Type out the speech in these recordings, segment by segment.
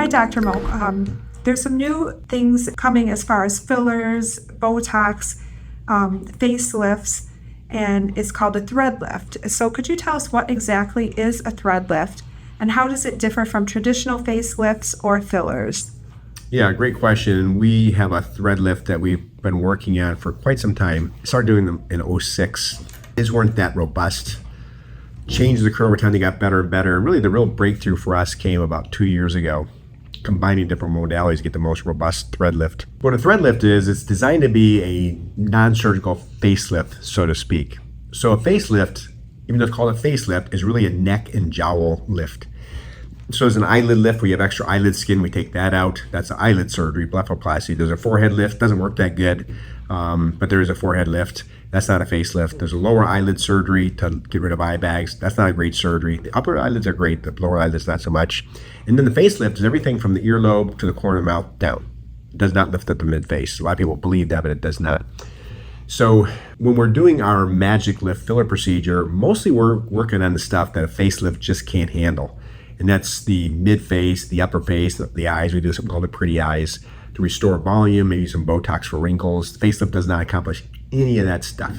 Hi, Dr. Mo. There's some new things coming as far as fillers, Botox, facelifts, and it's called a thread lift. So could you tell us what exactly is a thread lift and how does it differ from traditional facelifts or fillers? Yeah, great question. We have a thread lift that we've been working on for quite some time. Started doing them in '06. These weren't that robust. Changed the curve over time, they got better and better. And really the real breakthrough for us came about 2 years ago, combining different modalities to get the most robust thread lift. What a thread lift is, it's designed to be a non-surgical facelift, so to speak. So a facelift, even though it's called a facelift, is really a neck and jowl lift. So there's an eyelid lift where you have extra eyelid skin. We take that out. That's an eyelid surgery, blepharoplasty. There's a forehead lift. Doesn't work that good, but there is a forehead lift. That's not a facelift. There's a lower eyelid surgery to get rid of eye bags. That's not a great surgery. The upper eyelids are great. The lower eyelids, not so much. And then the facelift is everything from the earlobe to the corner of the mouth down. It does not lift up the mid-face. A lot of people believe that, but it does not. So when we're doing our magic lift filler procedure, mostly we're working on the stuff that a facelift just can't handle. And that's the mid-face, the upper face, the eyes. We do something called the pretty eyes to restore volume, maybe some Botox for wrinkles. The facelift does not accomplish any of that stuff.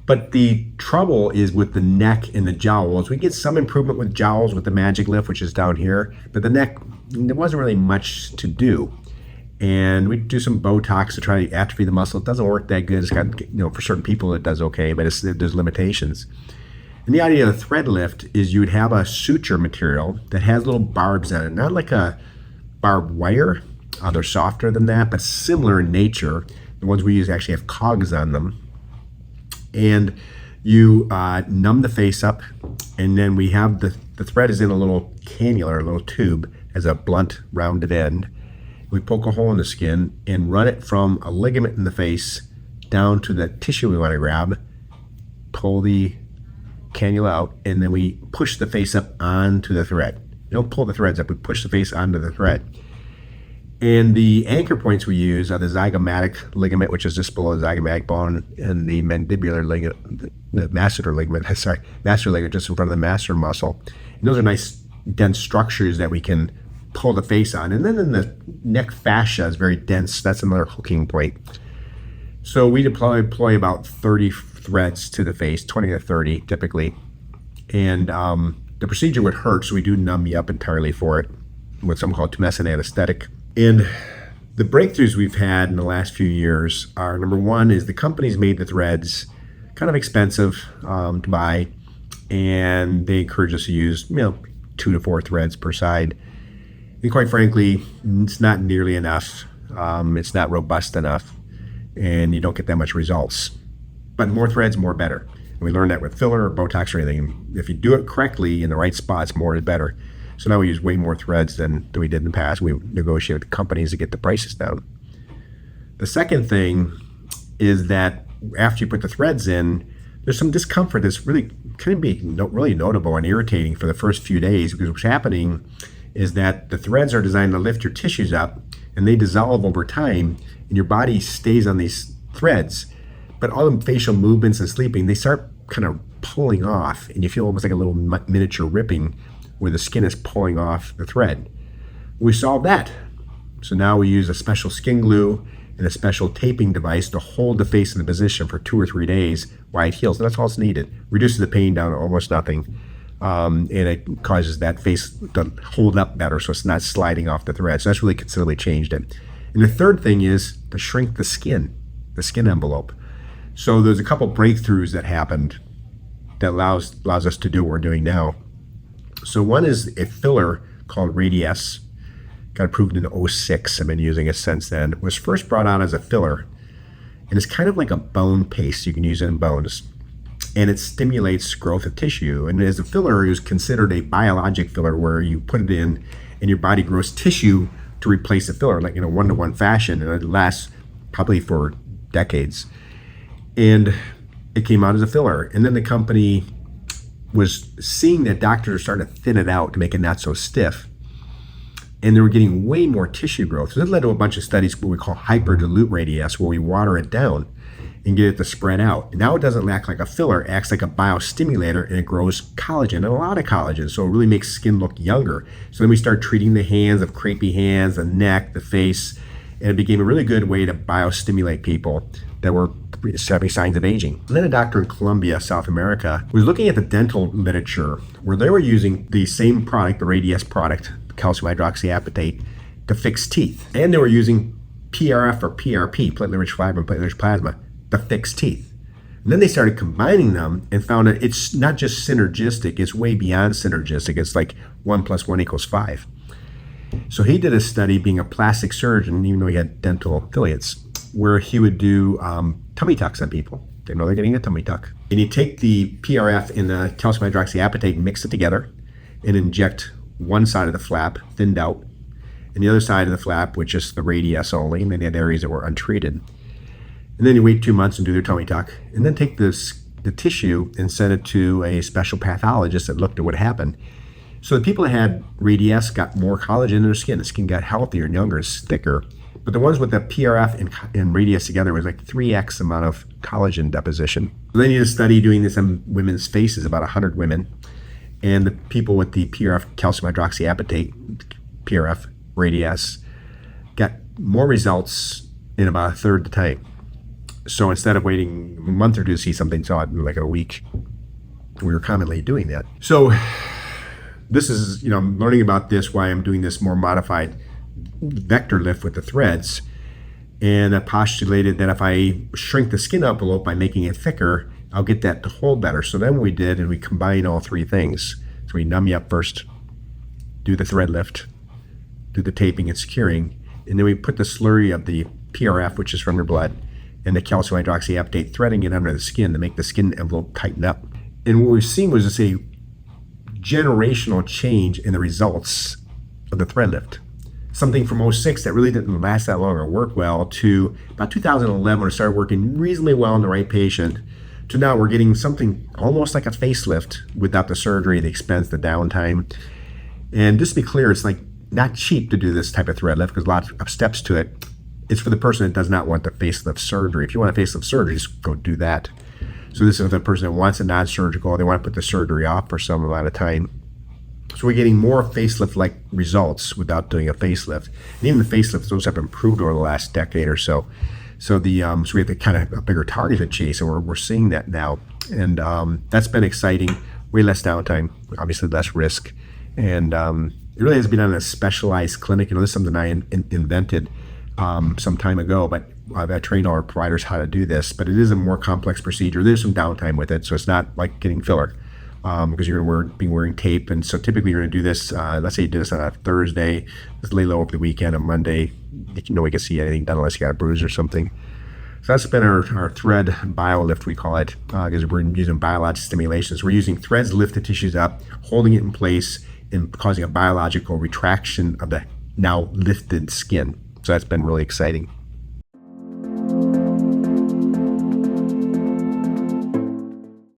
But the trouble is with the neck and the jowls. We get some improvement with jowls with the magic lift, which is down here. But the neck, there wasn't really much to do. And we do some Botox to try to atrophy the muscle. It doesn't work that good. It's got, for certain people it does okay, but there's limitations. And the idea of a thread lift is you would have a suture material that has little barbs on it, not like a barbed wire. They're softer than that, but similar in nature. The ones we use actually have cogs on them. And you numb the face up, and then we have the thread is in a little cannula, a little tube, has a blunt rounded end. We poke a hole in the skin and run it from a ligament in the face down to the tissue we want to grab, pull the cannula out, and then we push the face up onto the thread. We don't pull the threads up, we push the face onto the thread. And the anchor points we use are the zygomatic ligament, which is just below the zygomatic bone, and the mandibular ligament, the masseter ligament, masseter ligament just in front of the masseter muscle. And those are nice dense structures that we can pull the face on. And then in the neck fascia is very dense. That's another hooking point. So we deploy about 30 threads to the face, 20 to 30 typically. And the procedure would hurt, so we do numb you up entirely for it with something called tumescent anesthetic. And the breakthroughs we've had in the last few years are, number one, is the companies made the threads kind of expensive to buy, and they encourage us to use 2 to 4 threads per side. And quite frankly, it's not nearly enough. It's not robust enough, and you don't get that much results. But more threads, more better. And we learned that with filler or Botox or anything. If you do it correctly in the right spots, more is better. So now we use way more threads than we did in the past. We negotiate with the companies to get the prices down. The second thing is that after you put the threads in, there's some discomfort that's really can be really notable and irritating for the first few days, because what's happening is that the threads are designed to lift your tissues up, and they dissolve over time, and your body stays on these threads. But all the facial movements and sleeping, they start kind of pulling off, and you feel almost like a little miniature ripping where the skin is pulling off the thread. We solved that. So now we use a special skin glue and a special taping device to hold the face in the position for 2 or 3 days while it heals. And that's all it's needed. Reduces the pain down to almost nothing. And it causes that face to hold up better so it's not sliding off the thread. So that's really considerably changed it. And the third thing is to shrink the skin envelope. So there's a couple breakthroughs that happened that allows us to do what we're doing now. So one is a filler called Radiesse, got approved in '06. I've been using it since then. It was first brought out as a filler, and it's kind of like a bone paste. You can use it in bones, and it stimulates growth of tissue. And as a filler, it was considered a biologic filler where you put it in and your body grows tissue to replace the filler, like in a one-to-one fashion, and it lasts probably for decades. And it came out as a filler, and then the company was seeing that doctors are starting to thin it out to make it not so stiff. And they were getting way more tissue growth. So that led to a bunch of studies, what we call hyperdilute Radiesse, where we water it down. and get it to spread out. Now it doesn't act like a filler, it acts like a biostimulator, and it grows collagen, and a lot of collagen, so it really makes skin look younger. So then we start treating the hands of crepey hands, the neck, the face, and it became a really good way to biostimulate people that were having signs of aging. And then a doctor in Colombia, South America, was looking at the dental literature where they were using the same product, the Radiesse product, calcium hydroxyapatite, to fix teeth. And they were using PRF or PRP, platelet-rich fiber, platelet-rich plasma, to fix teeth. And then they started combining them and found that it's not just synergistic, it's way beyond synergistic. It's like 1 + 1 = 5. So he did a study being a plastic surgeon, even though he had dental affiliates, where he would do tummy tucks on people. They know they're getting a tummy tuck. And he'd take the PRF and the calcium hydroxyapatite and mix it together and inject one side of the flap, thinned out, and the other side of the flap, which is the Radiesse only, and then they had areas that were untreated. And then you wait 2 months and do their tummy tuck, and then take the tissue and send it to a special pathologist that looked at what happened. So the people that had Radiesse got more collagen in their skin. The skin got healthier and younger, it's thicker. But the ones with the PRF and Radiesse together was like 3x amount of collagen deposition. So then you did a study doing this on women's faces, about 100 women. And the people with the PRF calcium hydroxyapatite, PRF Radiesse, got more results in about a third the time. So instead of waiting a month or two to see something, saw it in like a week. We were commonly doing that. So this is, I'm learning about this, why I'm doing this more modified vector lift with the threads. And I postulated that if I shrink the skin envelope by making it thicker, I'll get that to hold better. So then what we did, and we combined all three things. So we numb you up first, do the thread lift, do the taping and securing, and then we put the slurry of the PRF, which is from your blood, and the calcium hydroxyapatite, threading it under the skin to make the skin envelope tighten up. And what we've seen was a generational change in the results of the thread lift. Something from 06 that really didn't last that long or work well, to about 2011 when it started working reasonably well in the right patient, to now we're getting something almost like a facelift without the surgery, the expense, the downtime. And just to be clear, it's like not cheap to do this type of thread lift because a lot of steps to it. It's for the person that does not want the facelift surgery. If you want a facelift surgery, just go do that. So this is the person that wants a non-surgical, they want to put the surgery off for some amount of time. So we're getting more facelift-like results without doing a facelift. And even the facelifts, those have improved over the last decade or so. So we have the kind of a bigger target to chase, and we're seeing that now. And that's been exciting. Way less downtime, obviously less risk. And it really has been on a specialized clinic. This is something I invented some time ago, but I've trained all our providers how to do this. But it is a more complex procedure. There's some downtime with it, so it's not like getting filler. Because you're going to be wearing tape, and so typically you're going to do this. Let's say you do this on a Thursday, just lay low over the weekend. On Monday, we can see anything done unless you got a bruise or something. So that's been our thread bio lift, we call it, because we're using biologic stimulations. We're using threads to lift the tissues up, holding it in place, and causing a biological retraction of the now lifted skin. So that's been really exciting.